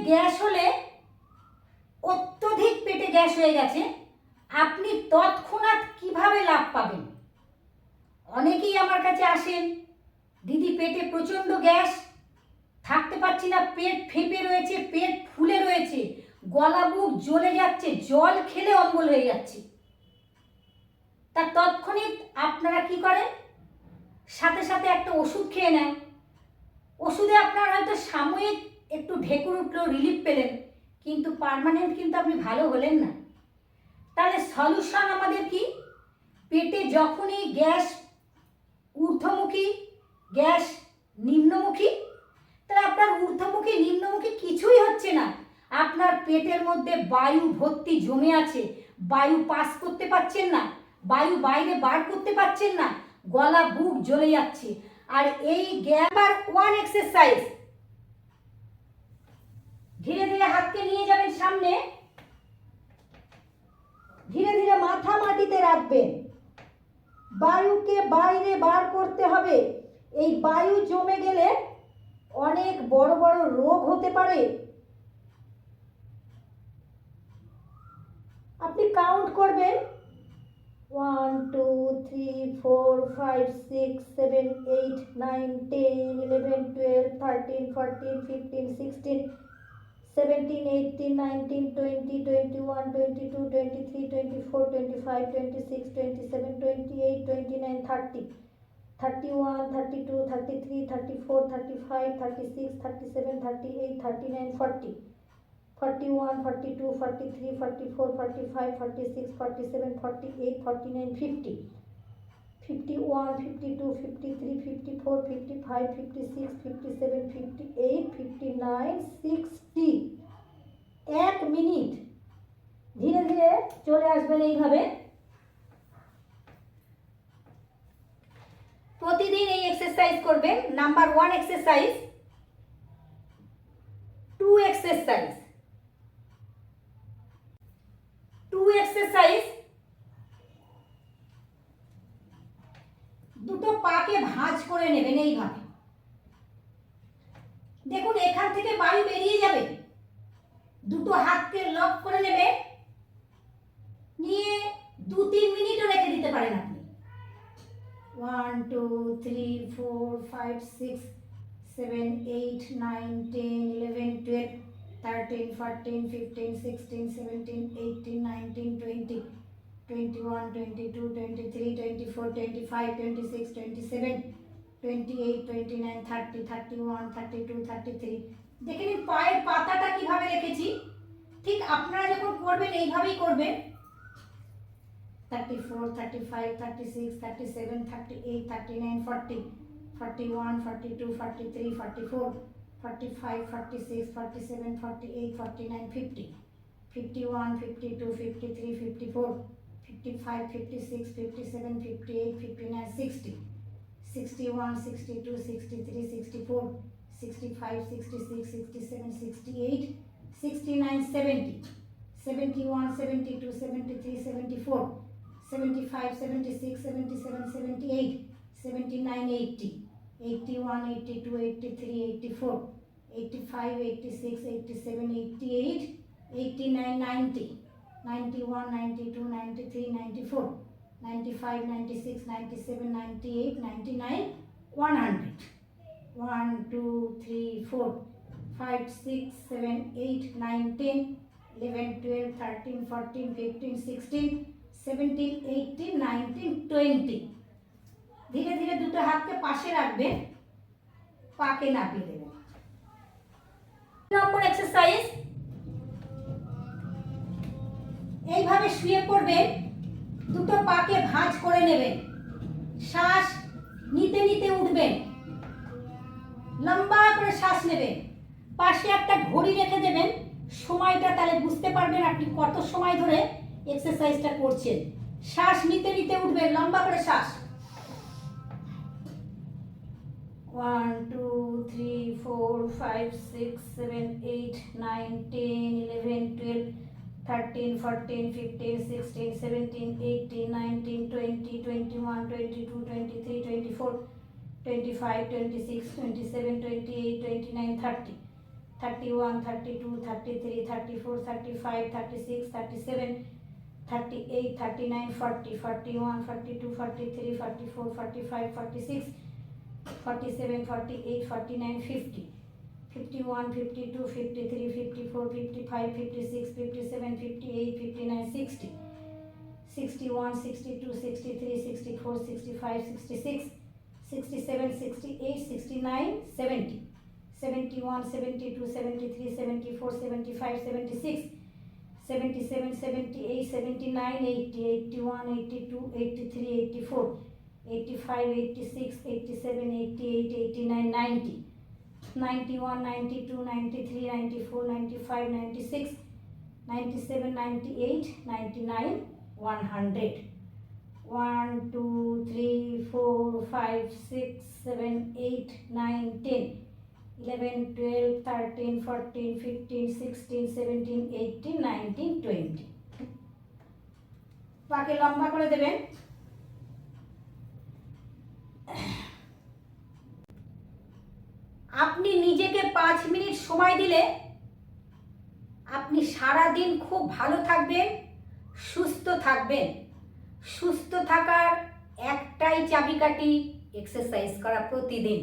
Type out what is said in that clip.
Gas হলে, অত্যধিক পেটে গ্যাস হয়ে গেছে, আপনি তৎক্ষণাৎ কিভাবে লাভ পাবেন? অনেকেই আমার কাছে আসেন, দিদি পেটে প্রচণ্ড গ্যাস, থাকতে পারছি না, পেট ফেঁপে রয়েছে, পেট ফুলে রয়েছে, গলা বুক জ্বলে যাচ্ছে, জল খেলে অম্বল হয়ে যাচ্ছে। তা তৎক্ষণিৎ আপনারা কি করেন? সাথে সাথে একটা ওষুধ খেয়ে নেন। ওষুধে আপনার হয়তো সাময়িক একটু ঢেকুর উঠলো, রিলিফ পেলেন, কিন্তু পার্মানেন্ট কিন্তু আপনি ভালো হলেন না। তাহলে সলিউশন আমাদের কি? পেটে যখনই গ্যাস ঊর্ধ্বমুখী, গ্যাস নিম্নমুখী, তাহলে আপনার ঊর্ধ্বমুখী নিম্নমুখী কিছুই হচ্ছে না, আপনার পেটের মধ্যে বায়ু ভর্তি জমে আছে, বায়ু পাস করতে পারছেন না, বায়ু বাইরে বার করতে পারছেন না, গলা বুক জ্বলে যাচ্ছে। আর এই গ্যাস 1 এক্সারসাইজ, ধীরে ধীরে হাতকে নিয়ে যাবেন সামনে, ধীরে ধীরে মাথা মাটিতে রাখবেন, বায়ুকে বাইরে বার করতে হবে। এই বায়ু জমে গেলে অনেক বড় বড় রোগ হতে পারে। আপনি কাউন্ট করবেন 1 2 3 4 5 6 7 8 9 10 11 12 13 14 15 16 17 18 19 20 21 22 23 24 25 26 27 28 29 30 31 32 33 34 35 36 37 38 39 40 41 42 43 44 45 46 47 48 49 50 51 52 53 54 55 56 57 58 59 60। 1 মিনিট ধীরে ধীরে চলে আসবেন এইভাবে। প্রতিদিন এই এক্সারসাইজ করবেন। নাম্বার 1 এক্সারসাইজ, 2 এক্সারসাইজ, 2 এক্সারসাইজ, দুটো পাকে ভাঁজ করে নেবেন এইভাবে। দেখুন এখান থেকে বায়ু বেরিয়ে যাবে, দুটো হাতকে লক করে নেবে, নিয়ে 2-3 মিনিটও রেখে দিতে পারেন আপনি। 1 2 3 4 5 6 7 8 9 10 11 12 13 14 15 16 17 18 19 20 21 22 23 24 25 26 27 28 29 30 31 32 33। দেখে নিন পায়ের পাতাটা কিভাবে রেখেছি, ঠিক আপনারা যখন করবেন এইভাবেই করবেন। 34 35 36 37 38 39 40 41 42 43 44 45 46 47 48 49 50 51 52 53 54 55 56 57 58 59 60 61 62 63 64 65 66 67 68 69 70 71 72 73 74 75 76 77 78 79 80 81 82 83 84 85 86 87 88 89 90 91 92 93 94 95 96 97 98 99 100 1 2 3 4 5 6 7 8 9 10 11 12 13 14 15 16 17 18 19 20। ধীরে ধীরে দুটো হাতকে পাশে রাখবেন, পাকে নাপিয়ে দেবেন। নম্বর এক্সারসাইজ, এইভাবে শুয়ে পড়বেন, দুটো পাকে ভাঁজ করে নেবেন, শ্বাস নিতে নিতে উঠবেন, লম্বা করে শ্বাস নেবেন। পাশে একটা ঘড়ি রেখে দেবেন, সময়টা তাহলে বুঝতে পারবেন আপনি কত সময় ধরে এক্সারসাইজটা করছেন। শ্বাস নিতে নিতে উঠবেন, লম্বা করে শ্বাস। 1 2 3 4 5 6 7 8 9 10 11 12 13 14 15 16 17 18 19 20 21 22 23 24 25 26 27 28 29 30 31, 32, 33, 34, 35, 36, 37, 38, 39, 40, 41, 42, 43, 44, 45, 46, 47, 48, 49, 50, 51, 52, 53, 54, 55, 56, 57, 58, 59, 60, 61, 62, 63, 64, 65, 66, 67, 68, 69, 70, 71, 72, 73, 74, 75, 76, 77, 78, 79, 80, 81, 82, 83, 84, 85, 86, 87, 88, 89, 90, 91, 92, 93, 94, 95, 96, 97, 98, 99, 100. 1, 2, 3, 4, 5, 6, 7, 8, 9, 10, 11, 12, 13, 14, 15, 16, 17, 18, 19, 20. পাকে লম্বা করে দেবেন। আপনি নিজেকে 5 মিনিট সময় দিলে আপনি সারা দিন খুব ভালো থাকবেন, সুস্থ থাকবেন। সুস্থ থাকার একটাই চাবিকাঠি, এক্সারসাইজ করা প্রতিদিন।